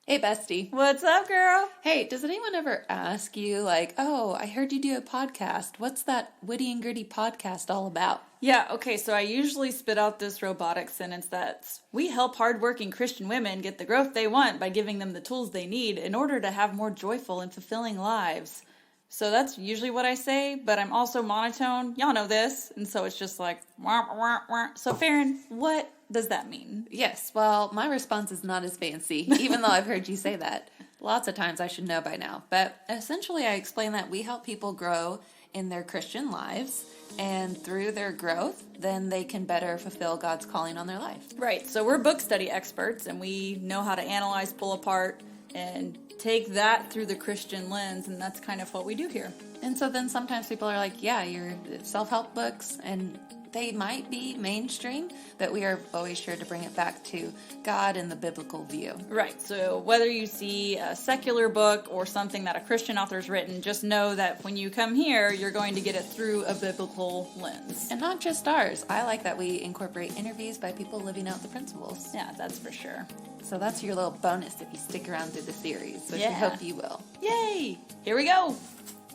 Hey, bestie. What's up, girl? Hey, does anyone ever ask you, like, oh, I heard you do a podcast. What's that witty and gritty podcast all about? Yeah, okay, so I usually spit out this robotic sentence that's, we help hardworking Christian women get the growth they want by giving them the tools they need in order to have more joyful and fulfilling lives. So that's usually what I say, but I'm also monotone. Y'all know this. And so it's just like, wah, wah, wah. So Farron, what does that mean? Yes, well, my response is not as fancy, even though I've heard you say that. Lots of times I should know by now. But essentially, I explain that we help people grow in their Christian lives, and through their growth, then they can better fulfill God's calling on their life. Right, so we're book study experts, and we know how to analyze, pull apart, and take that through the Christian lens, and that's kind of what we do here. And so then sometimes people are like, yeah, your self-help books, and they might be mainstream, but we are always sure to bring it back to God and the biblical view. Right, so whether you see a secular book or something that a Christian author's written, just know that when you come here, you're going to get it through a biblical lens. And not just ours. I like that we incorporate interviews by people living out the principles. Yeah, that's for sure. So that's your little bonus if you stick around through the series, which Yeah. we hope you will. Yay! Here we go!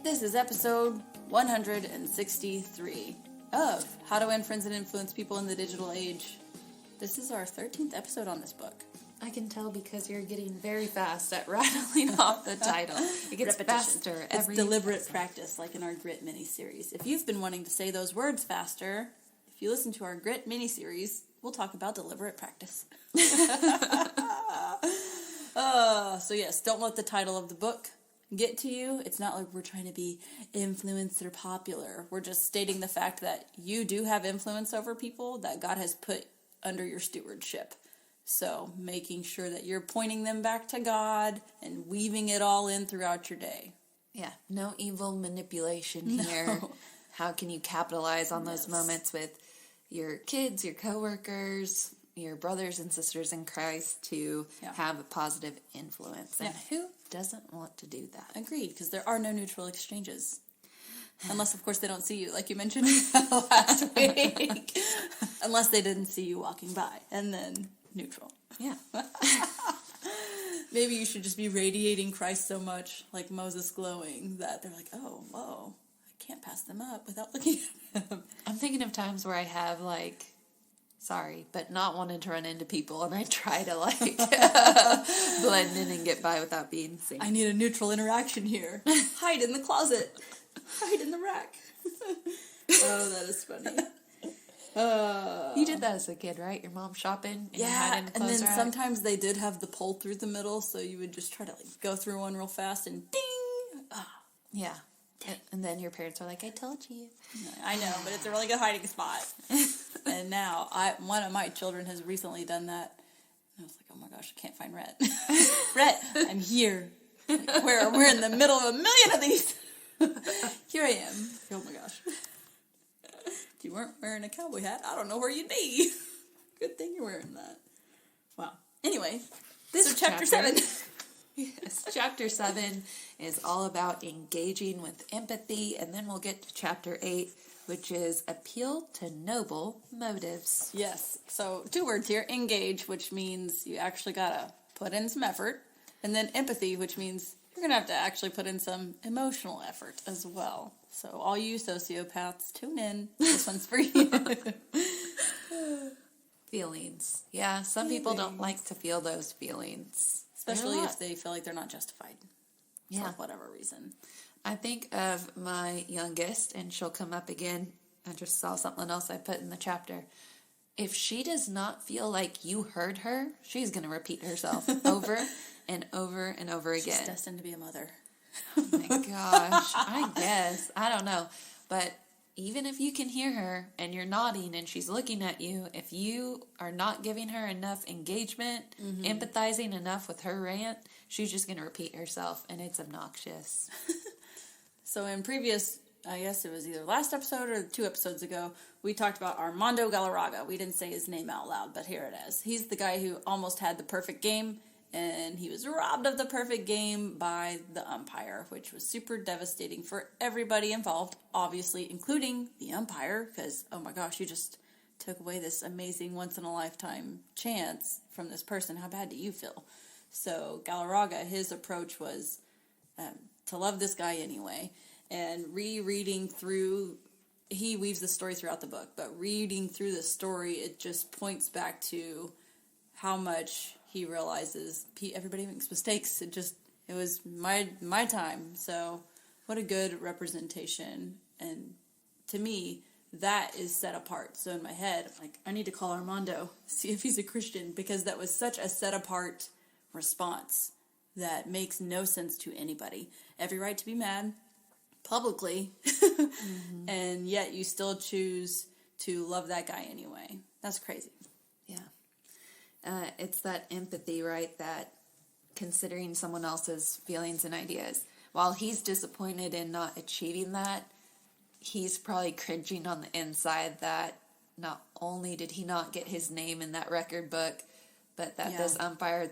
This is episode 163 of How to Win Friends and Influence People in the Digital Age. This is our 13th episode on this book. I can tell because you're getting very fast at rattling off the title. It gets Repetition. faster every It's deliberate episode. practice, like in our Grit mini-series. If you've been wanting to say those words faster, if you listen to our Grit mini-series, we'll talk about deliberate practice. So yes, don't let the title of the book get to you. It's not like we're trying to be influencer popular. We're just stating the fact that you do have influence over people that God has put under your stewardship. So making sure that you're pointing them back to God and weaving it all in throughout your day. Yeah, no evil manipulation here. How can you capitalize on those moments with your kids, your coworkers, your brothers and sisters in Christ to have a positive influence? And who doesn't want to do that? Agreed, because there are no neutral exchanges. Unless, of course, they don't see you, like you mentioned last week. Unless they didn't see you walking by, and then neutral. Yeah. Maybe you should just be radiating Christ so much, like Moses glowing, that they're like, oh, whoa, I can't pass them up without looking at them. I'm thinking of times where I have, like, sorry, but not wanted to run into people, and I try to, like, blend in and get by without being seen. I need a neutral interaction here. Hide in the closet. Hide in the rack. Oh, that is funny. You did that as a kid, right? Your mom shopping? And you hide in the and then clothes rack? sometimes they did have the pole through the middle, so you would just try to like go through one real fast and ding! Oh, Yeah. And then your parents are like, I told you. I know, but it's a really good hiding spot. And now, one of my children has recently done that. And I was like, oh my gosh, I can't find Rhett. Rhett, I'm here. Like, we're in the middle of a million of these. Here I am. Oh my gosh. If you weren't wearing a cowboy hat, I don't know where you'd be. Good thing you're wearing that. Wow. Anyway, this is chapter 7. Yes, chapter 7 is all about engaging with empathy, and then we'll get to chapter 8, which is appeal to noble motives. Yes. So 2 words here. Engage, which means you actually gotta put in some effort. And then empathy, which means you're gonna have to actually put in some emotional effort as well. So all you sociopaths, tune in. This one's for you. Feelings. Yeah, some people don't like to feel those feelings. Especially if they feel like they're not justified. Yeah. For whatever reason. I think of my youngest, and she'll come up again. I just saw something else I put in the chapter. If she does not feel like you heard her, she's going to repeat herself over and over and over again. She's destined to be a mother. Oh my gosh. I guess. I don't know. But even if you can hear her and you're nodding and she's looking at you, if you are not giving her enough engagement, empathizing enough with her rant, she's just going to repeat herself, and it's obnoxious. So in previous, I guess it was either last episode or 2 episodes ago, we talked about Armando Galarraga. We didn't say his name out loud, but here it is. He's the guy who almost had the perfect game, and he was robbed of the perfect game by the umpire, which was super devastating for everybody involved, obviously, including the umpire, because, oh my gosh, you just took away this amazing once-in-a-lifetime chance from this person. How bad do you feel? So Galarraga, his approach was to love this guy anyway. And rereading through, he weaves the story throughout the book, but reading through the story, it just points back to how much he realizes everybody makes mistakes. It was my time. So what a good representation. And to me, that is set apart. So in my head, I'm like, I need to call Armando, see if he's a Christian, because that was such a set apart response that makes no sense to anybody. Every right to be mad publicly, and yet you still choose to love that guy anyway. That's crazy. Yeah. It's that empathy, right? That considering someone else's feelings and ideas. While he's disappointed in not achieving that, he's probably cringing on the inside that not only did he not get his name in that record book, but that this umpire,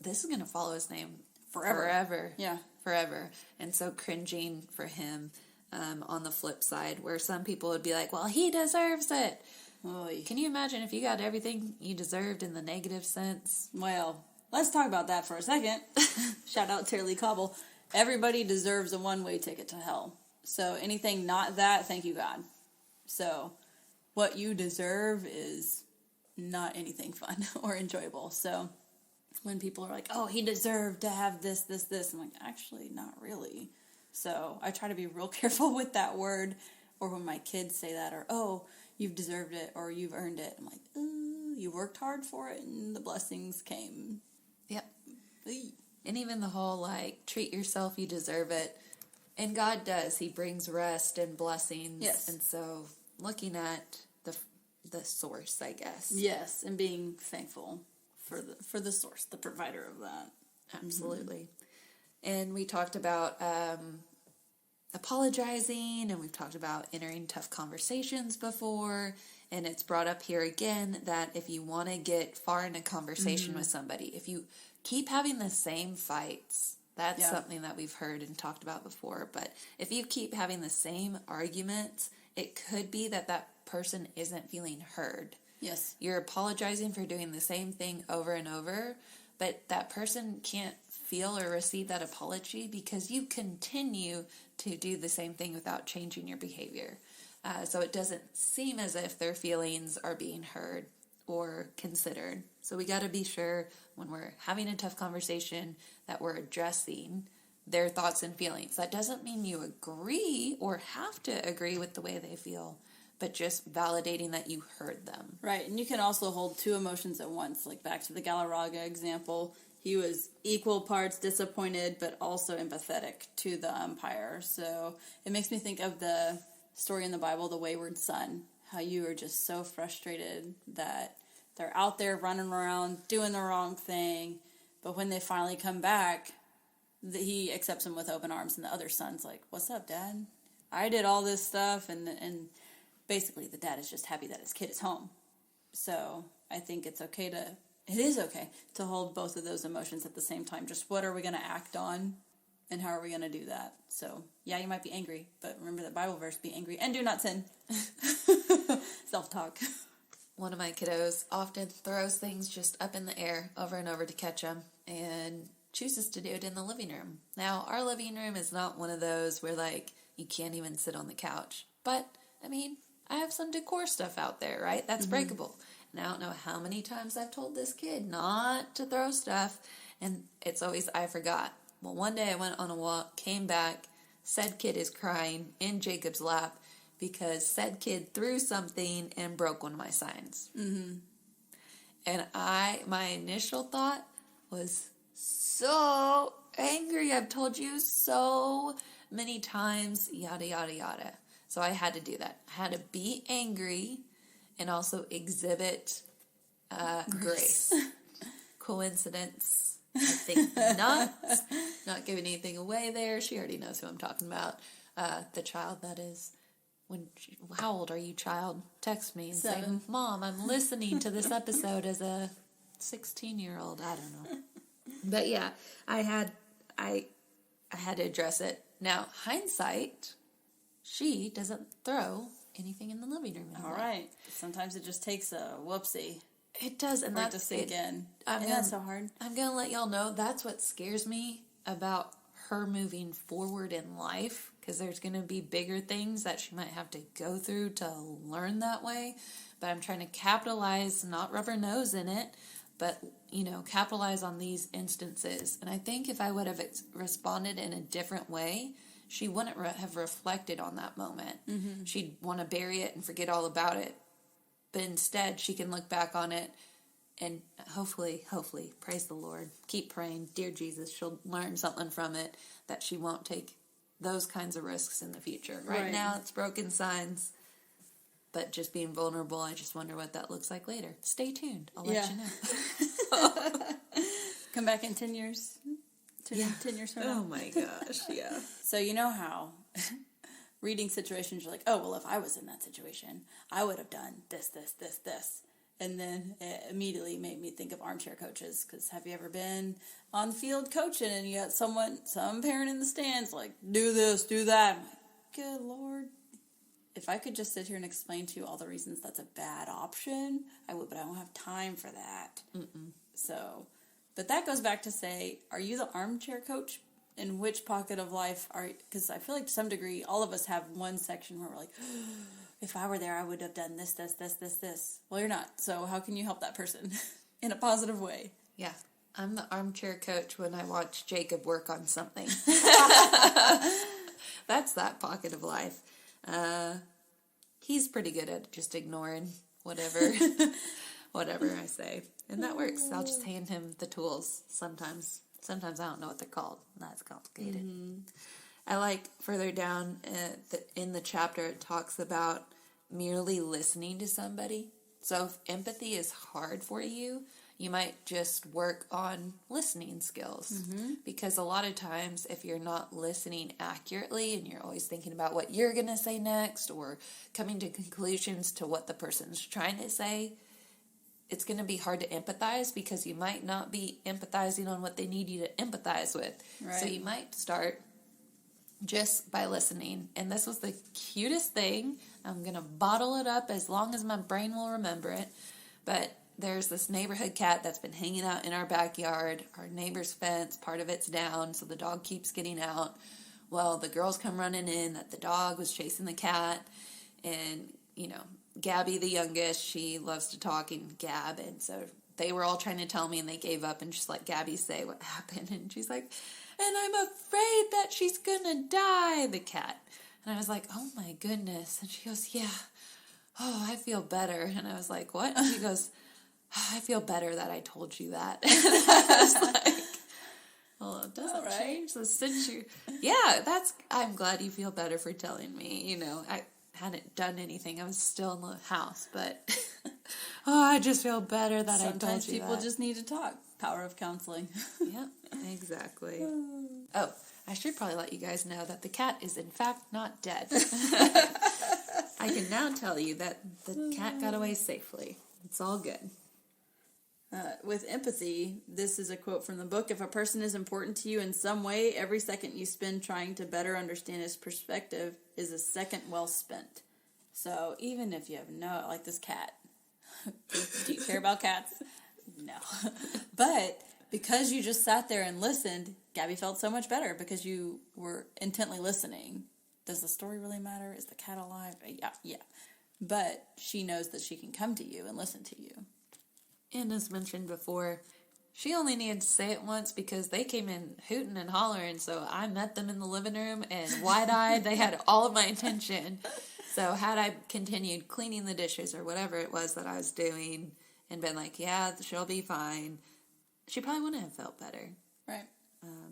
this is going to follow his name forever. Yeah. Forever. And so cringing for him on the flip side, where some people would be like, well, he deserves it. Oy. Can you imagine if you got everything you deserved in the negative sense? Well, let's talk about that for a second. Shout out Tara-Leigh Cobble. Everybody deserves a one-way ticket to hell. So anything not that, thank you, God. So what you deserve is not anything fun or enjoyable. So when people are like, oh, he deserved to have this, I'm like, actually, not really. So I try to be real careful with that word, or when my kids say that, or, oh, you've deserved it, or you've earned it. I'm like, ooh, you worked hard for it, and the blessings came. Yep. And even the whole, like, treat yourself, you deserve it. And God does. He brings rest and blessings. Yes. And so looking at the source, I guess. Yes, and being thankful for the source, the provider of that. Absolutely. And we talked about apologizing, and we've talked about entering tough conversations before, and it's brought up here again that if you want to get far in a conversation with somebody, if you keep having the same fights, that's something that we've heard and talked about before, but if you keep having the same arguments, it could be that person isn't feeling heard. Yes. You're apologizing for doing the same thing over and over, but that person can't feel or receive that apology because you continue to do the same thing without changing your behavior. So it doesn't seem as if their feelings are being heard or considered. So we got to be sure when we're having a tough conversation that we're addressing their thoughts and feelings. That doesn't mean you agree or have to agree with the way they feel, but just validating that you heard them. Right, and you can also hold two emotions at once, like back to the Galarraga example. He was equal parts disappointed, but also empathetic to the umpire. So it makes me think of the story in the Bible, the wayward son, how you are just so frustrated that they're out there running around doing the wrong thing, but when they finally come back, he accepts them with open arms, and the other son's like, what's up, Dad? I did all this stuff, and basically the dad is just happy that his kid is home. So I think it is okay to hold both of those emotions at the same time. Just what are we going to act on, and how are we going to do that? So, yeah, you might be angry, but remember that Bible verse, be angry and do not sin. Self-talk. One of my kiddos often throws things just up in the air over and over to catch them, and chooses to do it in the living room. Now, our living room is not one of those where, like, you can't even sit on the couch. But, I mean, I have some decor stuff out there, right? That's breakable. And I don't know how many times I've told this kid not to throw stuff, and it's always, I forgot. Well, one day I went on a walk, came back, said kid is crying in Jacob's lap because said kid threw something and broke one of my signs. And my initial thought was so angry. I've told you so many times, yada, yada, yada. So I had to do that. I had to be angry and also exhibit grace. Coincidence? I think not. Not giving anything away there. She already knows who I'm talking about. The child that is. How old are you, child? Text me and 7. say, Mom, I'm listening to this episode as a 16-year-old. I don't know. But yeah, I had to address it. Now, hindsight, she doesn't throw anything in the living room anymore. All right. Sometimes it just takes a whoopsie. It does, and that's to sink in. And that's so hard. I'm gonna let y'all know that's what scares me about her moving forward in life, because there's gonna be bigger things that she might have to go through to learn that way. But I'm trying to capitalize, not rub her nose in it, but capitalize on these instances. And I think if I would have responded in a different way, she wouldn't have reflected on that moment. Mm-hmm. She'd want to bury it and forget all about it. But instead, she can look back on it and hopefully, praise the Lord, keep praying, dear Jesus, she'll learn something from it that she won't take those kinds of risks in the future. Right now, it's broken signs, but just being vulnerable, I just wonder what that looks like later. Stay tuned. I'll let you know. Come back in 10 years. 10 years from now. Oh my gosh, yeah. So you know how reading situations, you're like, oh, well, if I was in that situation, I would have done this. And then it immediately made me think of armchair coaches, because have you ever been on the field coaching and you got some parent in the stands like, do this, do that. I'm like, good Lord. If I could just sit here and explain to you all the reasons that's a bad option, I would, but I don't have time for that. So, but that goes back to say, are you the armchair coach? In which pocket of life are you? Because I feel like to some degree, all of us have one section where we're like, if I were there, I would have done this. Well, you're not. So how can you help that person in a positive way? Yeah. I'm the armchair coach when I watch Jacob work on something. That's that pocket of life. He's pretty good at just ignoring whatever I say. And that works. I'll just hand him the tools sometimes. Sometimes I don't know what they're called. That's complicated. Mm-hmm. I like further down in the chapter, it talks about merely listening to somebody. So if empathy is hard for you, you might just work on listening skills. Mm-hmm. Because a lot of times, if you're not listening accurately and you're always thinking about what you're going to say next or coming to conclusions to what the person's trying to say, it's going to be hard to empathize because you might not be empathizing on what they need you to empathize with. Right. So you might start just by listening. And this was the cutest thing. I'm going to bottle it up as long as my brain will remember it. But there's this neighborhood cat that's been hanging out in our backyard. Our neighbor's fence, part of it's down, so the dog keeps getting out. Well, the girls come running in that the dog was chasing the cat. And, Gabby, the youngest, she loves to talk and gab. And so they were all trying to tell me, and they gave up and just let Gabby say what happened. And she's like, and I'm afraid that she's going to die, the cat. And I was like, oh my goodness. And she goes, yeah. Oh, I feel better. And I was like, what? And she goes, oh, I feel better that I told you that. And I was like, well, it doesn't change the situation. Yeah, I'm glad you feel better for telling me. I hadn't done anything. I was still in the house, but I just feel better that I told you that. Sometimes people just need to talk. Power of counseling. Yep, exactly. Oh, I should probably let you guys know that the cat is in fact not dead. I can now tell you that the cat got away safely. It's all good. With empathy, this is a quote from the book. If a person is important to you in some way, every second you spend trying to better understand his perspective is a second well spent. So even if you have like this cat, do you care about cats? No. But because you just sat there and listened, Gabby felt so much better because you were intently listening. Does the story really matter? Is the cat alive? Yeah. But she knows that she can come to you and listen to you. And as mentioned before, she only needed to say it once because they came in hooting and hollering. So I met them in the living room and wide-eyed, they had all of my attention. So had I continued cleaning the dishes or whatever it was that I was doing and been like, yeah, she'll be fine, she probably wouldn't have felt better. Right.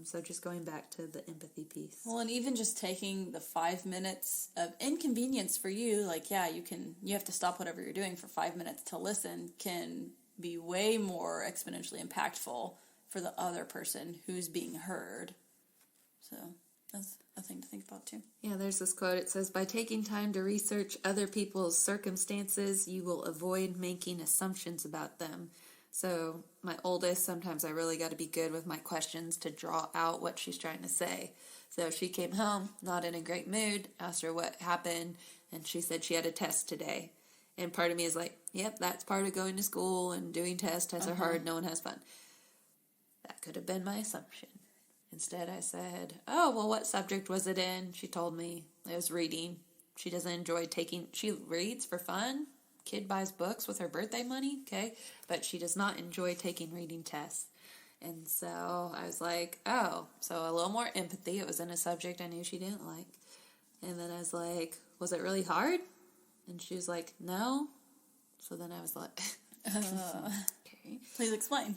So just going back to the empathy piece. Well, and even just taking the 5 minutes of inconvenience for you, like, you have to stop whatever you're doing for 5 minutes to listen, can be way more exponentially impactful for the other person who's being heard. So that's a thing to think about too. Yeah, there's this quote. It says, by taking time to research other people's circumstances, you will avoid making assumptions about them. So my oldest, sometimes I really got to be good with my questions to draw out what she's trying to say. So she came home, not in a great mood, asked her what happened, and she said she had a test today. And part of me is like, yep, that's part of going to school and doing tests. Tests are hard. No one has fun. That could have been my assumption. Instead, I said, oh, well, what subject was it in? She told me it was reading. She doesn't enjoy she reads for fun. Kid buys books with her birthday money, okay? But she does not enjoy taking reading tests. And so I was like, oh, so a little more empathy. It was in a subject I knew she didn't like. And then I was like, was it really hard? And she was like, no. So then I was like, okay. Please explain.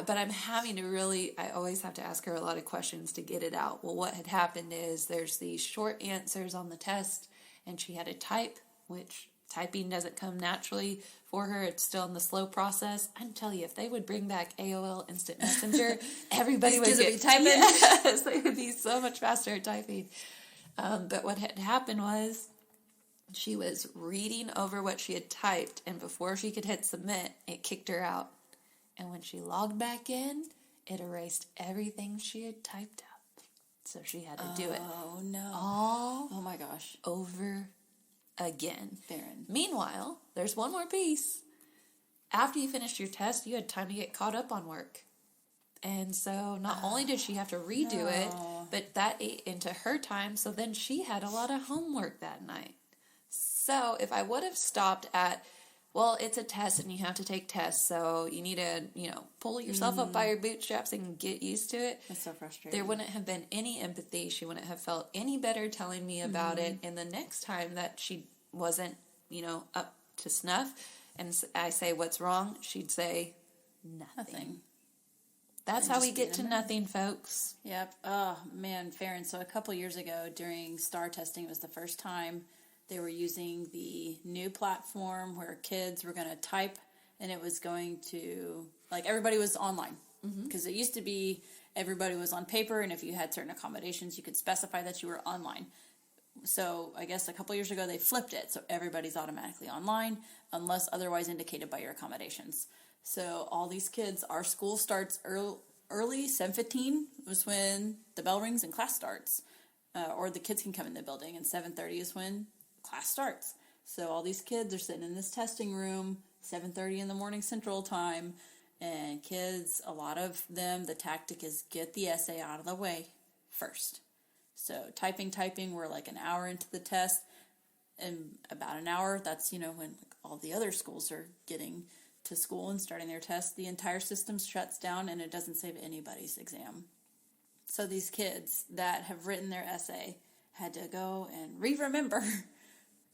But I'm having to I always have to ask her a lot of questions to get it out. Well, what had happened is there's these short answers on the test, and she had to type, which typing doesn't come naturally for her. It's still in the slow process. I can tell you, if they would bring back AOL Instant Messenger, everybody would be typing. Yes, they would be so much faster at typing. But what had happened was she was reading over what she had typed, and before she could hit submit, it kicked her out. And when she logged back in, it erased everything she had typed up. So she had to do it. Oh, no. Oh my gosh. Over again. Barren. Meanwhile, there's one more piece. After you finished your test, you had time to get caught up on work. And so not only did she have to redo it, but that ate into her time. So then she had a lot of homework that night. So if I would have stopped at, well, it's a test and you have to take tests, so you need to, pull yourself up by your bootstraps and get used to it. That's so frustrating. There wouldn't have been any empathy. She wouldn't have felt any better telling me about it. And the next time that she wasn't, up to snuff, and I say, what's wrong? She'd say, nothing. That's how we get to nothing, folks. Yep. Oh, man, Farron. So a couple years ago during STAR testing, it was the first time they were using the new platform where kids were going to type, and it was going to, everybody was online. Because it used to be everybody was on paper, and if you had certain accommodations, you could specify that you were online. So I guess a couple years ago, they flipped it. So everybody's automatically online unless otherwise indicated by your accommodations. So all these kids, our school starts early, 7:15 was when the bell rings and class starts. Or the kids can come in the building, and 7:30 is when class starts. So all these kids are sitting in this testing room, 7:30 in the morning Central Time, and kids, a lot of them, the tactic is get the essay out of the way first. So typing, we're an hour into the test, and about an hour, that's, when all the other schools are getting to school and starting their tests, the entire system shuts down and it doesn't save anybody's exam. So these kids that have written their essay had to go and remember.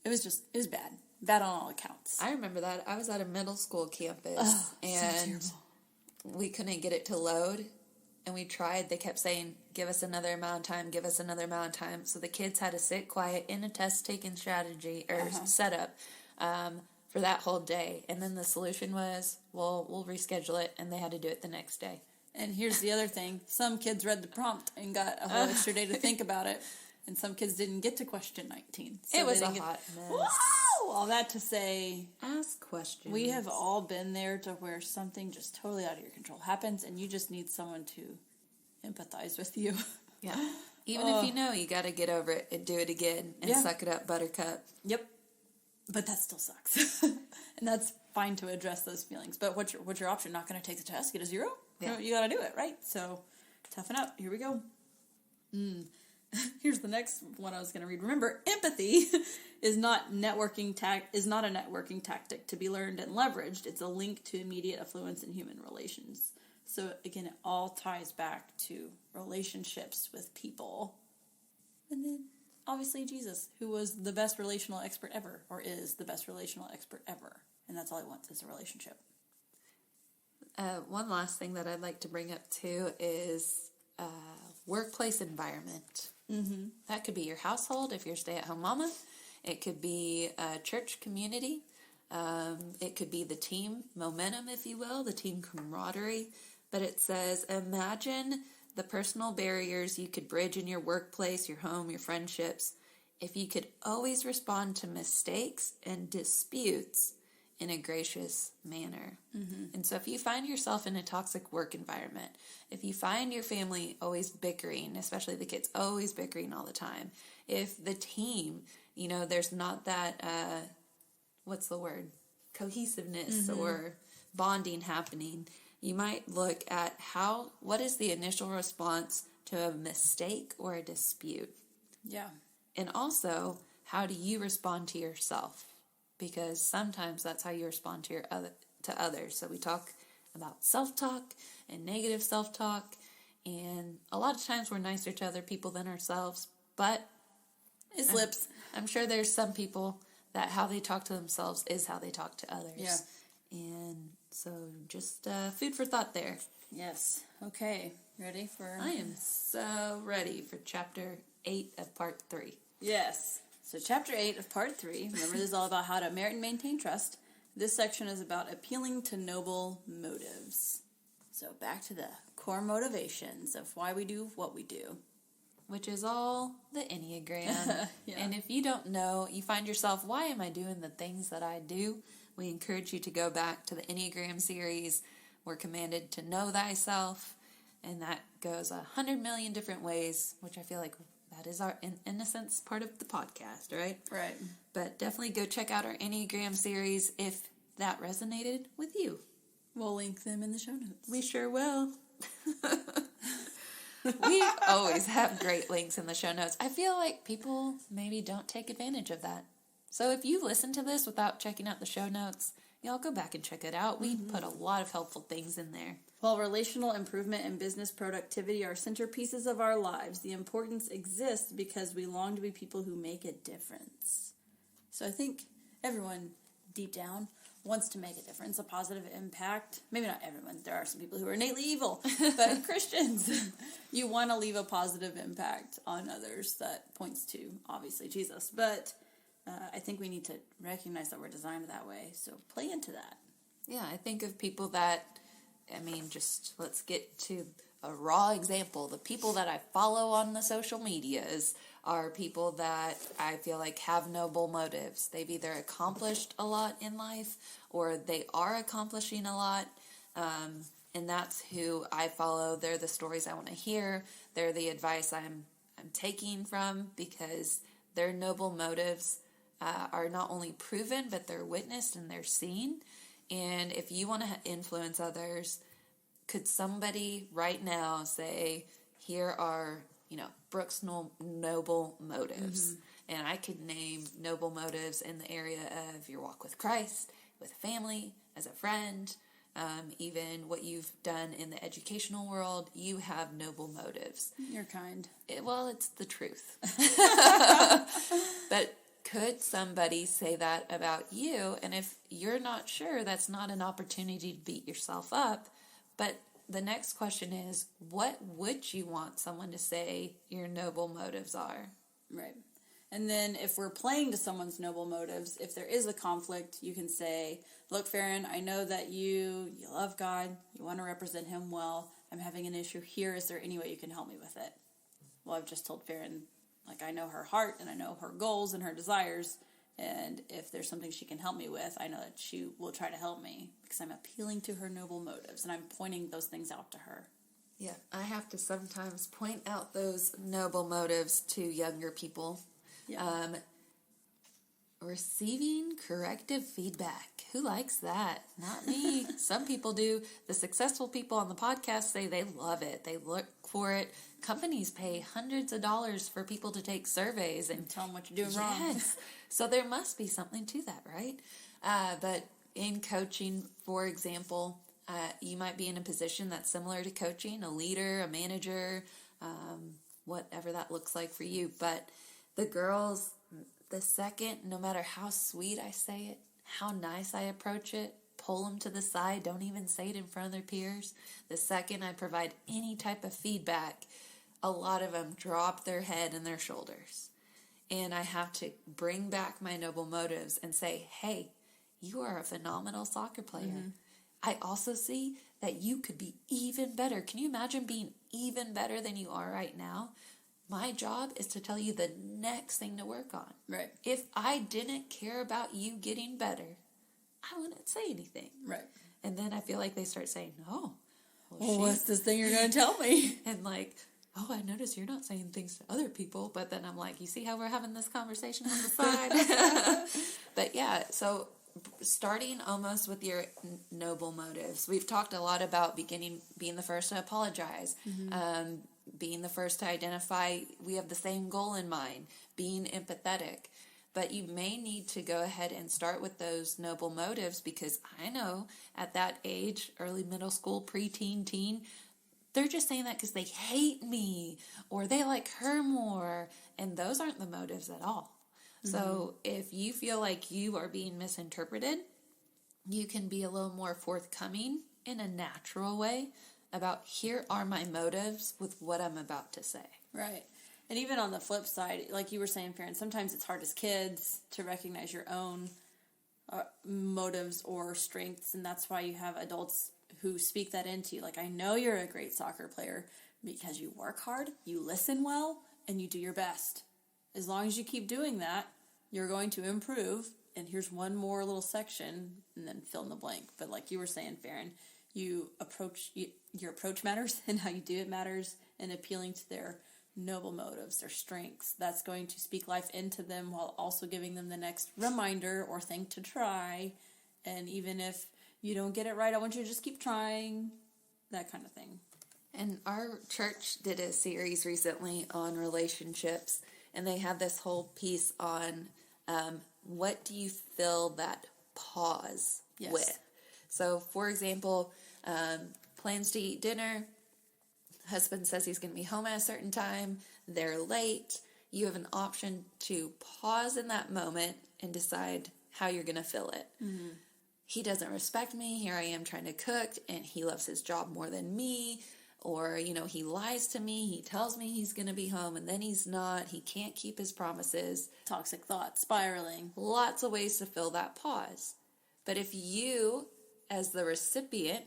It was bad. Bad on all accounts. I remember that. I was at a middle school campus, and so we couldn't get it to load, and we tried. They kept saying, give us another amount of time, give us another amount of time. So the kids had to sit quiet in a test-taking strategy or setup for that whole day. And then the solution was, well, we'll reschedule it, and they had to do it the next day. And here's the other thing. Some kids read the prompt and got a whole extra day to think about it. And some kids didn't get to question 19. So it was a hot mess. Whoa! All that to say, ask questions. We have all been there to where something just totally out of your control happens, and you just need someone to empathize with you. Yeah. Even if you know, you got to get over it and do it again and suck it up, buttercup. Yep. But that still sucks. And that's fine to address those feelings. But what's your option? Not going to take the test? Get a 0? Yeah. You got to do it, right? So toughen up. Here we go. Here's the next one I was going to read. Remember, empathy is not a networking tactic to be learned and leveraged. It's a link to immediate affluence in human relations. So again, it all ties back to relationships with people. And then obviously Jesus, who was the best relational expert ever, or is the best relational expert ever. And that's all he wants is a relationship. One last thing that I'd like to bring up too is workplace environment. Mm-hmm. That could be your household if you're a stay-at-home mama. It could be a church community. It could be the team momentum, if you will, the team camaraderie. But it says, imagine the personal barriers you could bridge in your workplace, your home, your friendships, if you could always respond to mistakes and disputes in a gracious manner. Mm-hmm. And so if you find yourself in a toxic work environment, if you find your family always bickering, especially the kids always bickering all the time, if the team, there's not that what's the word? Cohesiveness or bonding happening. You might look at what is the initial response to a mistake or a dispute? Yeah. And also, how do you respond to yourself? Because sometimes that's how you respond to others. So we talk about self-talk and negative self-talk, and a lot of times we're nicer to other people than ourselves, but it slips. I'm sure there's some people that how they talk to themselves is how they talk to others. Yeah. And so just food for thought there. Yes. Okay. Ready for... I am so ready for Chapter 8 of Part 3. Yes. So Chapter 8 of Part 3, remember this is all about how to merit and maintain trust. This section is about appealing to noble motives. So back to the core motivations of why we do what we do. Which is all the Enneagram. Yeah. And if you don't know, you find yourself, why am I doing the things that I do? We encourage you to go back to the Enneagram series. We're commanded to know thyself. And that goes 100 million different ways, which I feel like that is our, in a sense, part of the podcast, right? Right. But definitely go check out our Enneagram series if that resonated with you. We'll link them in the show notes. We sure will. We always have great links in the show notes. I feel like people maybe don't take advantage of that. So if you listen to this without checking out the show notes, y'all go back and check it out. We put a lot of helpful things in there. While relational improvement and business productivity are centerpieces of our lives, the importance exists because we long to be people who make a difference. So I think everyone, deep down, wants to make a difference, a positive impact. Maybe not everyone. There are some people who are innately evil, but Christians, you want to leave a positive impact on others that points to, obviously, Jesus. But I think we need to recognize that we're designed that way. So play into that. Yeah, I think of people that, just let's get to a raw example. The people that I follow on the social medias are people that I feel like have noble motives. They've either accomplished a lot in life or they are accomplishing a lot. And that's who I follow. They're the stories I want to hear. They're the advice I'm taking from because their noble motives are not only proven, but they're witnessed and they're seen. And if you want to influence others, could somebody right now say, here are, Brooke's noble motives? And I could name noble motives in the area of your walk with Christ, with family, as a friend, even what you've done in the educational world. You have noble motives. You're kind. It's the truth. But could somebody say that about you? And if you're not sure, that's not an opportunity to beat yourself up. But the next question is, what would you want someone to say your noble motives are? Right. And then if we're playing to someone's noble motives, if there is a conflict, you can say, look, Farron, I know that you love God, you want to represent him well. I'm having an issue here. Is there any way you can help me with it? Well, I've just told Farron, I know her heart and I know her goals and her desires. And if there's something she can help me with, I know that she will try to help me because I'm appealing to her noble motives and I'm pointing those things out to her. Yeah, I have to sometimes point out those noble motives to younger people. Yeah. Receiving corrective feedback. Who likes that? Not me. Some people do. The successful people on the podcast say they love it. They look for it. Companies pay hundreds of dollars for people to take surveys and tell them what you're doing wrong. Yes. So there must be something to that, right? But in coaching, for example, you might be in a position that's similar to coaching, a leader, a manager, whatever that looks like for you. But the girls, the second, no matter how sweet I say it, how nice I approach it, pull them to the side, don't even say it in front of their peers. The second I provide any type of feedback, a lot of them drop their head and their shoulders. And I have to bring back my noble motives and say, hey, you are a phenomenal soccer player. Mm-hmm. I also see that you could be even better. Can you imagine being even better than you are right now? My job is to tell you the next thing to work on. Right. If I didn't care about you getting better, I wouldn't say anything. Right. And then I feel like they start saying, oh, well, what's this thing you're going to tell me? And oh, I notice you're not saying things to other people. But then I'm like, you see how we're having this conversation on the side? But yeah, so starting almost with your noble motives. We've talked a lot about being the first to apologize, being the first to identify we have the same goal in mind, being empathetic. But you may need to go ahead and start with those noble motives, because I know at that age, early middle school, preteen, teen, they're just saying that because they hate me or they like her more. And those aren't the motives at all. So if you feel like you are being misinterpreted, you can be a little more forthcoming in a natural way about, here are my motives with what I'm about to say. Right. And even on the flip side, like you were saying, Farron, sometimes it's hard as kids to recognize your own motives or strengths. And that's why you have adults who speak that into you. Like, I know you're a great soccer player because you work hard, you listen well, and you do your best. As long as you keep doing that, you're going to improve. And here's one more little section, and then fill in the blank. But like you were saying, Farron, your approach matters, and how you do it matters, and appealing to their noble motives, their strengths. That's going to speak life into them while also giving them the next reminder or thing to try. And even if you don't get it right, I want you to just keep trying, that kind of thing. And our church did a series recently on relationships, and they had this whole piece on what do you fill that pause with. So, for example, plans to eat dinner. Husband says he's going to be home at a certain time. They're late. You have an option to pause in that moment and decide how you're going to fill it. Mm-hmm. He doesn't respect me. Here I am trying to cook, and he loves his job more than me. Or, he lies to me. He tells me he's going to be home, and then he's not. He can't keep his promises. Toxic thoughts, spiraling. Lots of ways to fill that pause. But if you, as the recipient,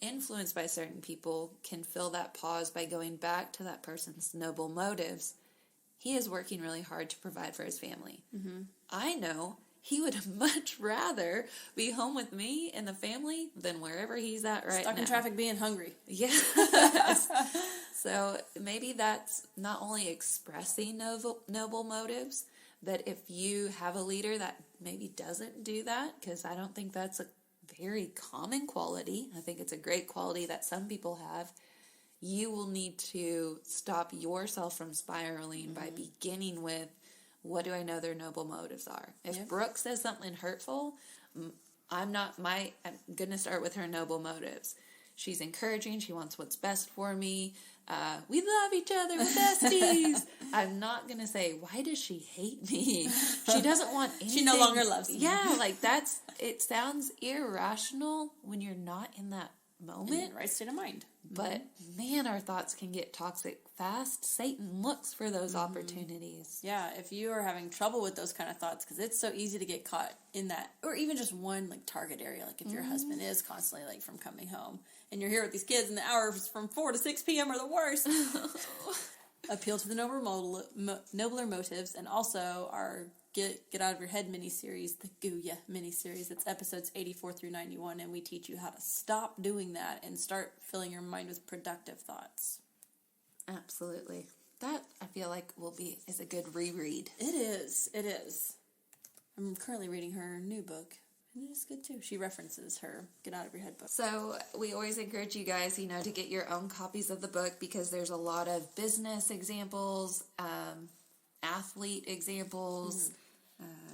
influenced by certain people, can fill that pause by going back to that person's noble motives, he is working really hard to provide for his family. Mm-hmm. I know he would much rather be home with me and the family than wherever he's at right now. Stuck in traffic being hungry. Yes. So maybe that's not only expressing noble motives, but if you have a leader that maybe doesn't do that, because I don't think that's a very common quality. I think it's a great quality that some people have. You will need to stop yourself from spiraling by beginning with, what do I know their noble motives are? If Brooke says something hurtful, I'm going to start with her noble motives. She's encouraging. She wants what's best for me. We love each other. We're besties. I'm not going to say, why does she hate me? She doesn't want anything. She no longer loves me. Yeah, it sounds irrational when you're not in that moment. In the right state of mind. But, man, our thoughts can get toxic fast. Satan looks for those opportunities. Yeah, if you are having trouble with those kind of thoughts, because it's so easy to get caught in that, or even just one, target area, if your husband is constantly, from coming home, and you're here with these kids, and the hours from 4 to 6 p.m. are the worst. Appeal to the nobler motives, and also our Get Out of Your Head mini-series, the Gooya mini-series. It's episodes 84 through 91, and we teach you how to stop doing that and start filling your mind with productive thoughts. Absolutely. That, I feel like, is a good reread. It is. I'm currently reading her new book, and it is good too. She references her Get Out of Your Head book. So we always encourage you guys, to get your own copies of the book, because there's a lot of business examples, athlete examples,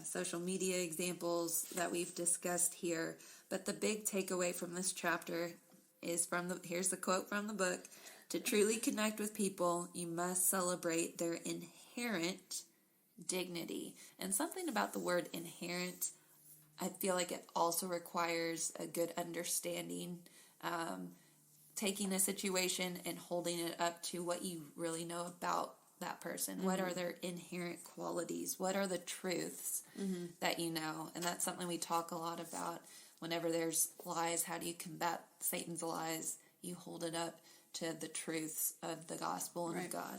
social media examples that we've discussed here. But the big takeaway from this chapter is here's the quote from the book: to truly connect with people, you must celebrate their inherent dignity. And something about the word inherent, I feel like it also requires a good understanding, taking a situation and holding it up to what you really know about that person. What are their inherent qualities? What are the truths that you know? And that's something we talk a lot about. Whenever there's lies, how do you combat Satan's lies? You hold it up to the truths of the gospel and of God.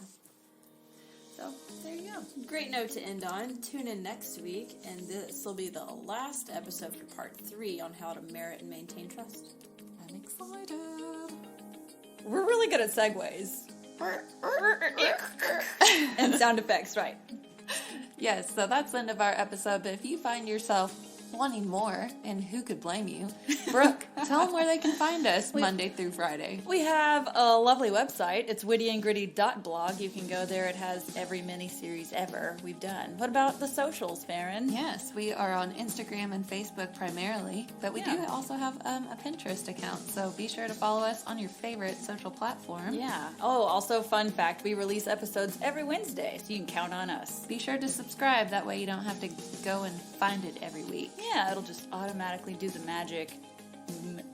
So, there you go. Great note to end on. Tune in next week, and this will be the last episode for part 3 on how to merit and maintain trust. I'm excited. We're really good at segues. And sound effects, right. Yes, so that's the end of our episode. But if you find yourself wanting more, and who could blame you, Brooke, tell them where they can find us Monday through Friday. We have a lovely website. It's wittyandgritty.blog. You can go there. It has every mini-series ever we've done. What about the socials, Farron? Yes, we are on Instagram and Facebook primarily, but we do also have a Pinterest account, so be sure to follow us on your favorite social platform. Yeah. Oh, also, fun fact, we release episodes every Wednesday, so you can count on us. Be sure to subscribe, that way you don't have to go and find it every week. Yeah, it'll just automatically do the magic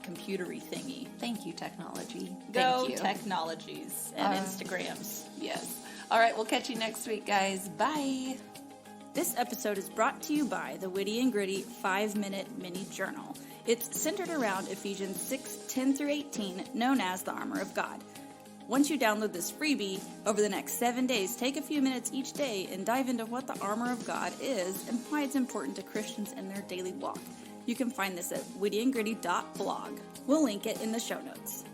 computery thingy. Thank you, technology. Go Thank you. technologies and Instagrams. Yes. All right, we'll catch you next week, guys. Bye. This episode is brought to you by the Witty and Gritty 5-Minute Mini Journal. It's centered around Ephesians 6:10-18, known as the Armor of God. Once you download this freebie, over the next 7 days, take a few minutes each day and dive into what the armor of God is and why it's important to Christians in their daily walk. You can find this at wittyandgritty.blog. We'll link it in the show notes.